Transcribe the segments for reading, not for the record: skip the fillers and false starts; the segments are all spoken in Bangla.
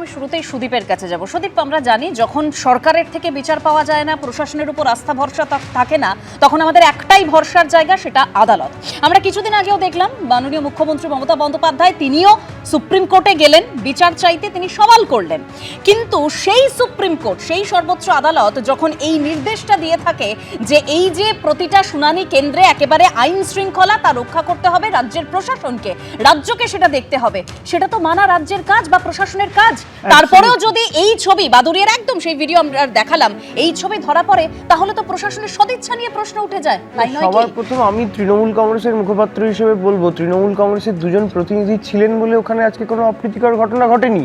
আমি শুরুতেই সুদীপের কাছে যাব। সুদীপ, আমরা জানি যখন সরকারের থেকে বিচার পাওয়া যায় না, প্রশাসনের উপর আস্থা ভরসা থাকে না, তখন আমাদের একটাই ভরসার জায়গা, সেটা আদালত। আমরা কিছুদিন আগেও দেখলাম মাননীয় মুখ্যমন্ত্রী মমতা বন্দ্যোপাধ্যায় তিনিও সুপ্রিম কোর্টে গেলেন বিচার চাইতে, তিনি সওয়াল করলেন। কিন্তু সেই সুপ্রিম কোর্ট, সেই সর্বোচ্চ আদালত যখন এই নির্দেশটা দিয়ে থাকে যে এই যে প্রতিটা শুনানি কেন্দ্রে একেবারে আইন শৃঙ্খলা তা রক্ষা করতে হবে রাজ্যের প্রশাসনকে, রাজ্যকে সেটা দেখতে হবে, সেটা তো মানা রাজ্যের কাজ বা প্রশাসনের কাজ। তারপরেও যদি এই ছবি বাদুড়িয়ার একদম সেই ভিডিও আমরা দেখালাম, এই ছবি ধরা পড়ে, তাহলে তো প্রশাসনের সদিচ্ছা নিয়ে প্রশ্ন উঠে যায়, তাই নয় কি? সবার প্রথম আমি তৃণমূল কংগ্রেসের মুখপাত্র হিসেবে বলবো, তৃণমূল কংগ্রেসের দুজন প্রতিনিধি ছিলেন বলে ওখানে আজকে কোনো অপ্রীতিকর ঘটনা ঘটেনি।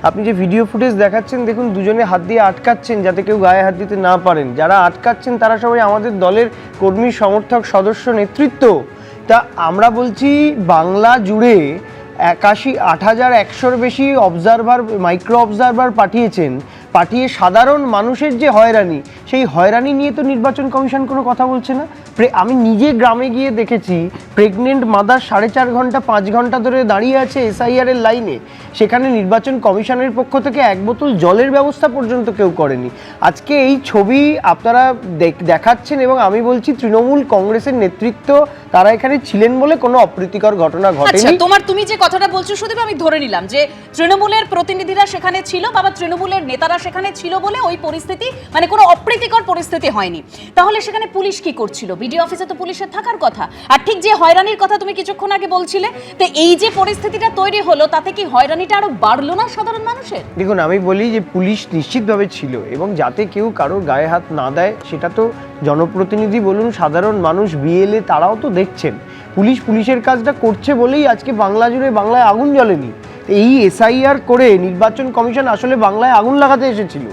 আপনি যে ভিডিও ফুটেজ দেখাচ্ছেন, দেখুন দুজনে হাত দিয়ে আটকাচ্ছেন যাতে কেউ গায়ে হাত দিতে না পারেন। যারা আটকাচ্ছেন তারা সবাই আমাদের দলের কর্মী, সমর্থক, সদস্য, নেতৃত্ব। তা আমরা বলছি বাংলা জুড়ে 8,100-র বেশি অবজারভার, মাইক্রো অবজারভার পাঠিয়ে সাধারণ মানুষের যে হয়রানি, সেই হয়রানি নিয়ে তো নির্বাচন কমিশন কোনো কথা বলছে না। আমি নিজে গ্রামে গিয়ে দেখেছি, প্রেগনেন্ট মাদার 4.5 ঘন্টা 5 ঘন্টা ধরে দাঁড়িয়ে আছে SIR এর লাইনে। সেখানে নির্বাচন কমিশনের পক্ষ থেকে এক বোতল জলের ব্যবস্থা পর্যন্ত কেউ করেনি। আজকে এই ছবি আপনারা দেখাচ্ছেন এবং আমি বলছি তৃণমূল কংগ্রেসের নেতৃত্ব তারা এখানে ছিলেন বলে কোনো অপ্রীতিকর ঘটনা ঘটেনি। তুমি যে কথাটা বলছো শুধু আমি ধরে নিলাম যে তৃণমূলের প্রতিনিধিরা সেখানে ছিল বা তৃণমূলের নেতারা সেখানে ছিল বলে ওই পরিস্থিতি, মানে কোনো অপ্রীতিকর পরিস্থিতি হয়নি। তাহলে সেখানে পুলিশ কি করছিল? বিডিও অফিসে তো পুলিশের থাকার কথা। আর ঠিক যে হয়রানির কথা তুমি কিছুক্ষণ আগে বলছিলে, তো এই যে পরিস্থিতিটা তৈরি হলো, তাতে কি হয়রানিটা আরো বাড়লো না সাধারণ মানুষের? দেখুন, আমি বলি যে পুলিশ নিশ্চিতভাবে ছিল এবং যাতে কেউ কারোর গায়ে হাত না দেয় সেটা তো জনপ্রতিনিধি বলুন, সাধারণ মানুষ, BLA তারাও তো দেখছেন। পুলিশের কাজটা করছে বলেই আজকে বাংলা জুড়ে বাংলায় আগুন জ্বলেনি। এই SIR করে নির্বাচন কমিশন আসলে বাংলায় আগুন লাগাতে এসেছিল।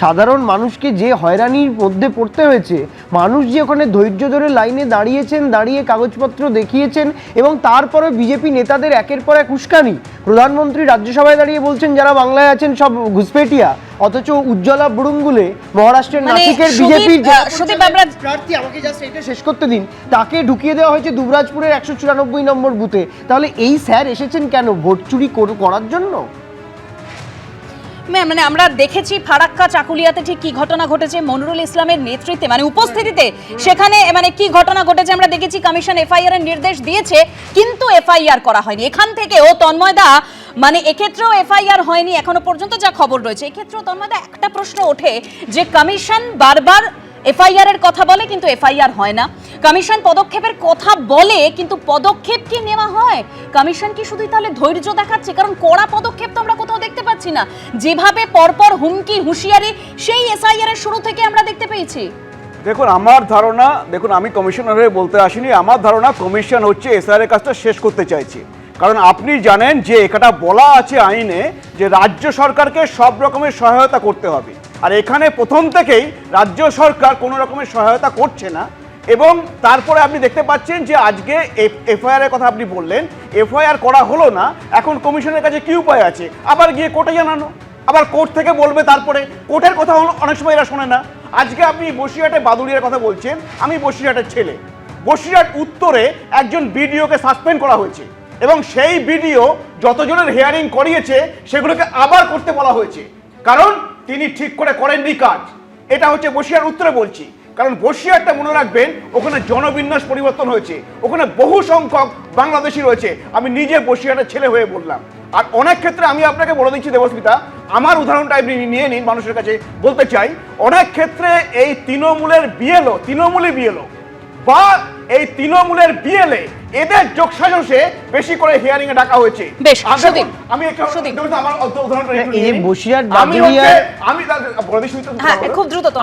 সাধারণ মানুষকে যে হয়রানির মধ্যে পড়তে হয়েছে, মানুষ যে ওখানে ধৈর্য ধরে লাইনে দাঁড়িয়েছেন, দাঁড়িয়ে কাগজপত্র দেখিয়েছেন এবং তারপরে বিজেপি নেতাদের একের পর এক উস্কানি। প্রধানমন্ত্রী রাজ্যসভায় দাঁড়িয়ে বলছেন যারা বাংলায় আছেন সব ঘুষপেটিয়া, অথচ উজ্জ্বলা বুড়ুঙ্গুলে মহারাষ্ট্রের নাসিকের বিজেপির প্রার্থী, আমাকে জাস্ট এটা শেষ করতে দিন, তাকে ঢুকিয়ে দেওয়া হয়েছে দুবরাজপুরের 194 নম্বর বুথে। তাহলে এই স্যার এসেছেন কেন? ভোট চুরি করার জন্য? মানে আমরা দেখেছি ফারাক্কা চাকুলিয়াতে ঠিক কি ঘটনা ঘটেছে মনিরুল ইসলামের নেতৃত্বে, মানে উপস্থিতিতে, সেখানে মানে কি ঘটনা ঘটেছে আমরা দেখেছি। কমিশন FIR এর নির্দেশ দিয়েছে কিন্তু FIR করা হয়নি। এখান থেকে ও তন্ময়দা, মানে এক্ষেত্রেও FIR হয়নি এখনো পর্যন্ত যা খবর রয়েছে। এক্ষেত্রেও তন্ময়দা একটা প্রশ্ন ওঠে যে কমিশন বারবার FIR এর কথা বলে কিন্তু FIR হয় না, কমিশন পদক্ষেপের কথা বলে কিন্তু পদক্ষেপ কি নেওয়া হয়? কমিশন কি শুধুই তাহলে ধৈর্য দেখাচ্ছে? কারণ কড়া পদক্ষেপ তো আমরা কোথাও দেখতে পাচ্ছি না, যেভাবে পরপর হুমকি হুঁশিয়ারি সেই SIR এর শুরু থেকে আমরা দেখতে পেয়েছি। দেখুন আমার ধারণা, দেখুন আমি কমিশনার হয়ে বলতে আসিনি, আমার ধারণা কমিশন হচ্ছে SIR এর কাজটা শেষ করতে চাইছে। কারণ আপনি জানেন যে এটা বলা আছে আইনে যে রাজ্য সরকারকে সব রকমের সহায়তা করতে হবে, আর এখানে প্রথম থেকেই রাজ্য সরকার কোনো রকমের সহায়তা করছে না। এবং তারপরে আপনি দেখতে পাচ্ছেন যে আজকে FIR এর কথা আপনি বললেন, FIR করা হলো না, এখন কমিশনের কাছে কি উপায় আছে? আবার গিয়ে কোর্টে জানানো, আবার কোর্ট থেকে বলবে, তারপরে কোর্টের কথা অনেক সময় এরা শোনে না। আজকে আপনি বসিরহাটে বাদুড়িয়ার কথা বলছেন, আমি বসিরহাটের ছেলে। বসিরহাট উত্তরে একজন BDOকে সাসপেন্ড করা হয়েছে এবং সেই BDO যতজনের হিয়ারিং করিয়েছে সেগুলোকে আবার করতে বলা হয়েছে, কারণ তিনি ঠিক করে করেননি কাজ। এটা হচ্ছে বসিরহাট উত্তরে বলছি, কারণ বসিরহাটটা মনে রাখবেন ওখানে জনবিন্যাস পরিবর্তন হয়েছে, ওখানে বহু সংখ্যক বাংলাদেশি রয়েছে। আমি নিজে বসিরহাটের ছেলে হয়ে বললাম। আর অনেক ক্ষেত্রে আমি আপনাকে বলে দিচ্ছি দেবস্মিতা, আমার উদাহরণটা আপনি নিয়ে নিন, মানুষের কাছে বলতে চাই, অনেক ক্ষেত্রে এই তৃণমূলের BLO বা এই তৃণমূলের BLA এদের যোগসাজশে বেশি করে হিয়ারিং এ ডাকা হয়েছে। আমি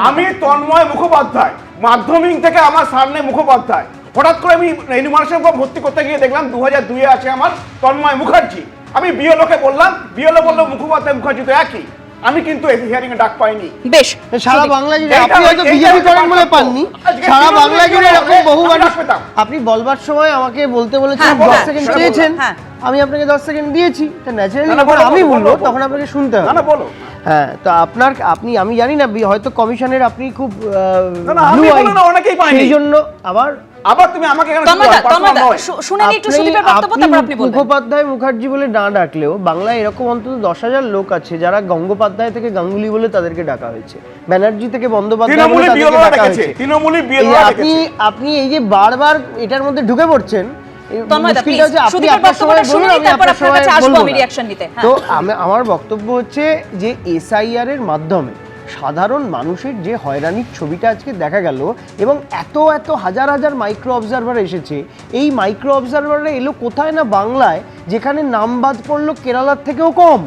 আমি তন্ময় মুখোপাধ্যায়, মাধ্যমিক থেকে আমার সামনে মুখোপাধ্যায়। হঠাৎ করে আমি ইউনিভার্সিটি ভর্তি করতে গিয়ে দেখলাম 2002-এ আছে আমার তন্ময় মুখার্জি। আমি BLOকে বললাম, BLO বললো মুখোপাধ্যায় মুখার্জি তো একই। আমি কিন্তু এই হিয়ারিং এ ডাক পাইনি। বেশ, সারা বাংলা জুড়ে আপনি হয়তো বিজেপি করেন বলে পাননি, সারা বাংলা জুড়ে এরকম বহু মানুষ। আপনি বলবার সময় আমাকে বলতে বলেছেন 10 সেকেন্ড চেয়েছেন, আমি আপনাকে 10 সেকেন্ড দিয়েছি। তা ন্যাচারালি যখন আমি বলবো তখন আপনাকে শুনতে হবে। না বলো। হ্যাঁ, তো আমি জানি না, হয়তো কমিশনের আপনি খুব অনেকেই পায়নি, সেই জন্য আবার আবার তুমি আমাকে এখানে শুনে নিই একটু সুদীপের বক্তব্য, তারপর আপনি বলবেন। মুখোপাধ্যায় মুখার্জি বলে না ডাকলেও বাংলায় এরকম অন্তত 10,000 লোক আছে যারা গঙ্গোপাধ্যায় থেকে গাঙ্গুলি বলে তাদেরকে ডাকা হয়েছে, ব্যানার্জি থেকে বন্দ্যোপাধ্যায় বলে তাদেরকে ডাকা হয়েছে। আপনি এই যে বারবার এটার মধ্যে ঢুকে পড়ছেন, তো আমার বক্তব্য হচ্ছে যে এসআইআর এর মাধ্যমে সাধারণ মানুষের যে হয়রানির ছবিটা আজকে দেখা গেল, এবং এত এত হাজার হাজার মাইক্রো অবজারভার এসেছে, এই মাইক্রো অবজারভাররা এলো কোথায় না বাংলায়, যেখানে নাম বাদ পড়লো কেরালার থেকেও কম,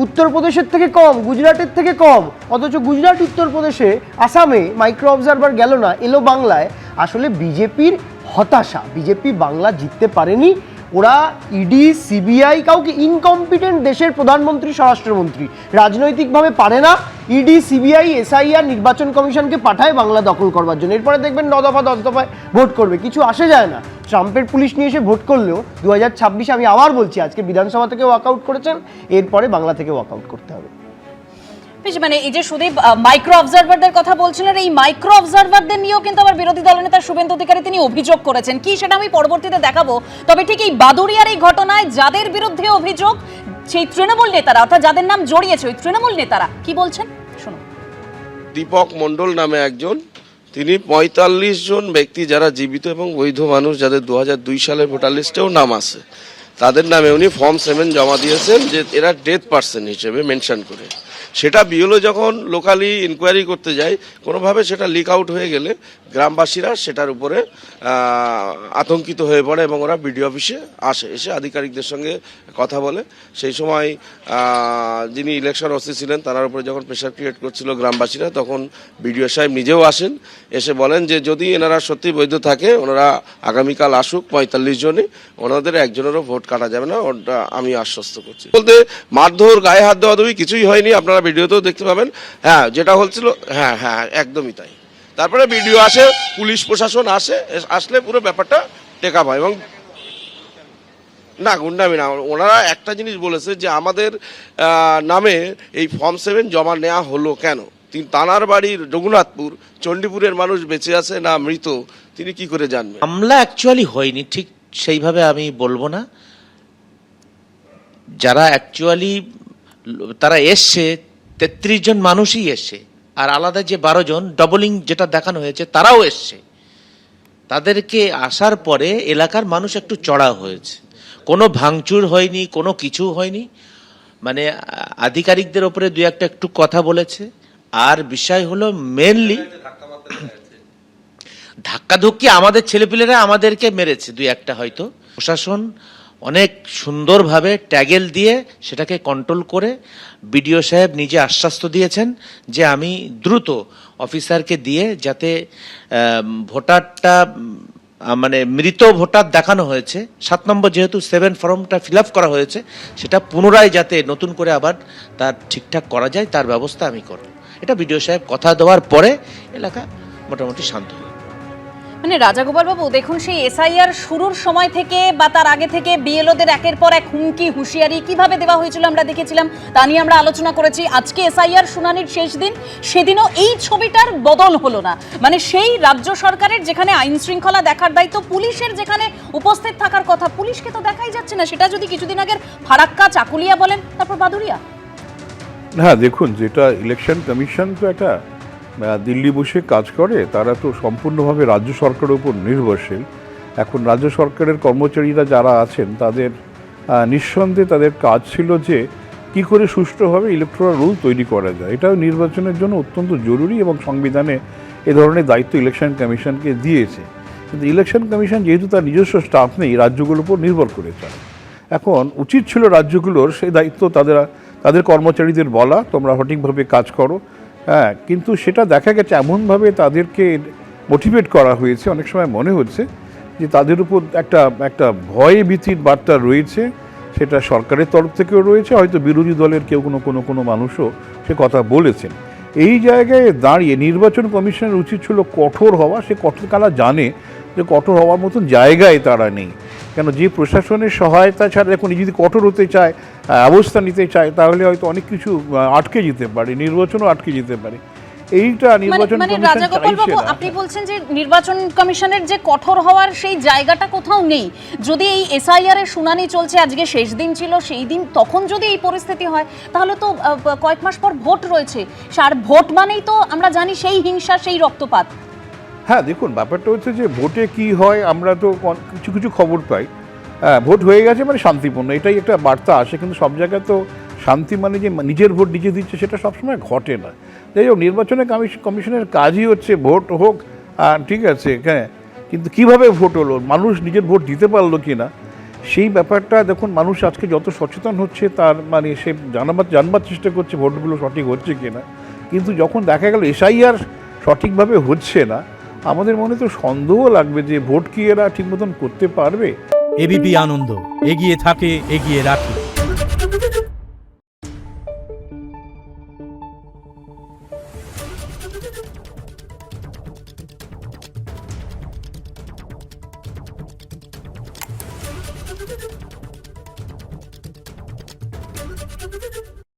উত্তরপ্রদেশের থেকে কম, গুজরাটের থেকে কম, অথচ গুজরাট, উত্তরপ্রদেশে, আসামে মাইক্রো অবজারভার গেল না, এলো বাংলায়। আসলে বিজেপির হতাশা, বিজেপি বাংলা জিততে পারেনি, ওরা ইডি সিবিআই কাউকে ইনকম্পিটেন্ট দেশের প্রধানমন্ত্রী স্বরাষ্ট্রমন্ত্রী রাজনৈতিকভাবে পারে না, ইডি সিবিআই এসআইআর নির্বাচন কমিশনকে পাঠায় বাংলা দখল করবার জন্য। এরপরে দেখবেন 9 দফা 10 দফায় ভোট করবে, কিছু আসে যায় না। ট্রাম্পের পুলিশ নিয়ে এসে ভোট করলেও 2026 আমি আবার বলছি, আজকে বিধানসভা থেকে ওয়াকআউট করেছেন, এরপরে বাংলা থেকে ওয়াকআউট করতে হবে। মানে এই যে সুদীপ মাইক্রো অবজারভারদের কথা বলছিলেন, এই মাইক্রো অবজারভারদের নিয়েও কিন্তু আবার বিরোধী দলনেতা শুভেন্দু অধিকারী তিনি অভিযোগ করেছেন, কি সেটা আমি পরবর্তীতে দেখাবো। তবে ঠিক এই বাদুড়িয়ার এই ঘটনায় যাদের বিরুদ্ধে অভিযোগ, সেই তৃণমূল নেতারা, অর্থাৎ যাদের নাম জড়িয়েছে ওই তৃণমূল নেতারা কি বলছেন শুনুন। দীপক মণ্ডল নামে একজন, তিনি 45 জন ব্যক্তি যারা জীবিত এবং বৈধ মানুষ, যাদের 2002 সালের ভোটার লিস্টেও নাম আছে, তাদের নামে উনি ফর্ম 7 জমা দিয়েছেন, যে এরা ডেথ পার্সন হিসেবে মেনশন করে। সেটা বিএলও যখন লোকালি ইনকোয়ারি করতে যায়, কোনোভাবে সেটা লিক আউট হয়ে গেলে গ্রামবাসীরা সেটার উপরে আতঙ্কিত হয়ে পড়ে এবং ওরা বিডিও অফিসে আসে, এসে আধিকারিকদের সঙ্গে কথা বলে। সেই সময় যিনি ইলেকশন ওসি ছিলেন তার উপরে যখন প্রেশার ক্রিয়েট করছিল গ্রামবাসীরা, তখন বিডিও সাহেব নিজেও আসেন, এসে বলেন যে যদি এনারা সত্যি বৈধ থাকে ওনারা আগামীকাল আসুক 45 জনই, ওনাদের একজনেরও ভোট কাটা যাবে না, ওটা আমি আশ্বস্ত করছি। বলতে মারধর, গায়ে হাত দেওয়া দেওয়ি কিছুই হয়নি, আপনারা ভিডিওতেও দেখতে পাবেন। হ্যাঁ, যেটা হচ্ছিল, হ্যাঁ হ্যাঁ একদমই তাই। তারপরে ভিডিও আসে, পুলিশ প্রশাসন আসলে পুরো ব্যাপারটা টেকআপ হয়। এবং না, গুন্ডামি না, ওনারা একটা জিনিস বলেছে যে আমাদের নামে এই ফর্ম 7 জমা নেওয়া হলো কেন, তানার বাড়ির রঘুনাথপুর, চণ্ডীপুরের মানুষ বেঁচে আছে না মৃত, তিনি কি করে জানবেন? মামলা অ্যাকচুয়ালি হয়নি, ঠিক সেইভাবে আমি বলবো না। যারা অ্যাকচুয়ালি তারা এসছে 33 জন মানুষই এসছে, আর আলাদা যে 12 জন ডবলিং যেটা দেখানো হয়েছে তারাও এসছে। তাদেরকে আসার পরে এলাকার মানুষ একটু চড়া হয়েছে, কোনো ভাঙচুর হয়নি, কোনো কিছু হয়নি। মানে আধিকারিকদের ওপরে দুই একটা একটু কথা বলেছে। আর বিষয় হলো মেনলি ধাক্কাধুক্কি, আমাদের ছেলেপিলেরা আমাদেরকে মেরেছে দুই একটা, হয়তো প্রশাসন অনেক সুন্দরভাবে ট্যাগেল দিয়ে সেটাকে কন্ট্রোল করে বিডিও সাহেব নিজে আশ্বাস দিয়েছেন যে আমি দ্রুত অফিসারকে দিয়ে যাতে ভোটারটা মানে মৃত ভোটার দেখানো হয়েছে 7 নম্বর যেহেতু 7 ফর্মটা ফিল আপ করা হয়েছে, সেটা পুনরায় যাতে নতুন করে আবার তার ঠিকঠাক করা যায় তার ব্যবস্থা আমি করব। এটা বিডিও সাহেব কথা দেওয়ার পরে এলাকা মোটামুটি শান্ত হলো। মানে রাজাগোপাল বাবু দেখুন, সেই এসআইআর শুরুর সময় থেকে বা তার আগে থেকে বিএলওদের একের পর এক হুমকি হুঁশিয়ারি কিভাবে দেওয়া হয়েছিল আমরা দেখেছিলাম, তা নিয়ে আমরা আলোচনা করেছি। আজকে এসআইআর শুনানির শেষ দিন, সেদিনও এই ছবিটার বদল হলো না। মানে সেই রাজ্য সরকারের যেখানে আইন শৃঙ্খলা দেখার দায়িত্ব, পুলিশের যেখানে উপস্থিত থাকার কথা, পুলিশকে তো দেখাই যাচ্ছে না। সেটা যদি কিছুদিন আগের ফারাক্কা, চাকুলিয়া বলেন, তারপর বাদুড়িয়া। হ্যাঁ দেখুন, যেটা ইলেকশন কমিশন তো একটা দিল্লি বসে কাজ করে, তারা তো সম্পূর্ণভাবে রাজ্য সরকারের উপর নির্ভরশীল। এখন রাজ্য সরকারের কর্মচারীরা যারা আছেন তাদের নিঃসন্দেহে তাদের কাজ ছিল যে কি করে সুষ্ঠুভাবে ইলেকটোরাল রুল তৈরি করা যায়। এটাও নির্বাচনের জন্য অত্যন্ত জরুরি এবং সংবিধানে এ ধরনের দায়িত্ব ইলেকশন কমিশনকে দিয়েছে। কিন্তু ইলেকশন কমিশন যেহেতু তার নিজস্ব স্টাফ নেই, রাজ্যগুলোর উপর নির্ভর করে চলে। এখন উচিত ছিল রাজ্যগুলোর সেই দায়িত্ব তাদের কর্মচারীদের বলা, তোমরা সঠিকভাবে কাজ করো। হ্যাঁ, কিন্তু সেটা দেখা গেছে এমনভাবে তাদেরকে মোটিভেট করা হয়েছে, অনেক সময় মনে হচ্ছে যে তাদের উপর একটা ভয় ভীতির বার্তা রয়েছে। সেটা সরকারের তরফ থেকেও রয়েছে, হয়তো বিরোধী দলের কেউ কোনো মানুষও সে কথা বলেছেন। এই জায়গায় দাঁড়িয়ে নির্বাচন কমিশনের উচিত ছিল কঠোর হওয়া। সে কঠোর কারা জানে যে কঠোর হওয়ার মতন জায়গায় তারা নেই, কেন যে প্রশাসনের সহায়তা ছাড়া এখন যদি কঠোর হতে চায়, ব্যবস্থা নিতে চায়, তাহলে হয়তো অনেক কিছু আটকে যেতে পারে, নির্বাচনও আটকে যেতে পারে। এইটা নির্বাচন মানে কমিশন রাজাগোপাল চাইছে বাবু না। আপনি বলছেন যে নির্বাচন কমিশনের যে কঠোর হওয়ার সেই জায়গাটা কোথাও নেই। যদি এই এসআইআর এর শুনানি চলছে, আজকে শেষ দিন ছিল, সেই দিন তখন যদি এই পরিস্থিতি হয় তাহলে তো কয়েক মাস পর ভোট রয়েছে, আর ভোট মানেই তো আমরা জানি সেই হিংসা, সেই রক্তপাত। হ্যাঁ দেখুন, ব্যাপারটা হচ্ছে যে ভোটে কি হয় আমরা তো কিছু কিছু খবর পাই। ভোট হয়ে গেছে মানে শান্তিপূর্ণ, এটাই একটা বার্তা আসে, কিন্তু সব জায়গায় তো শান্তি মানে যে নিজের ভোট নিজে দিচ্ছে সেটা সবসময় ঘটে না। যাই হোক, নির্বাচনের কমিশনের কাজই হচ্ছে ভোট হোক, ঠিক আছে, হ্যাঁ, কিন্তু কিভাবে ভোট হলো, মানুষ নিজের ভোট দিতে পারলো কি না, সেই ব্যাপারটা দেখুন। মানুষ আজকে যত সচেতন হচ্ছে তার মানে সে জানবার চেষ্টা করছে ভোটগুলো সঠিক হচ্ছে কি না। কিন্তু যখন দেখা গেল এসআইআর সঠিকভাবে হচ্ছে না, আমাদের মনে তো সন্দেহ লাগবে যে ভোট কি এরা ঠিক মতন করতে পারবে। এবিপি আনন্দ, এগিয়ে থাকে, এগিয়ে রাখে।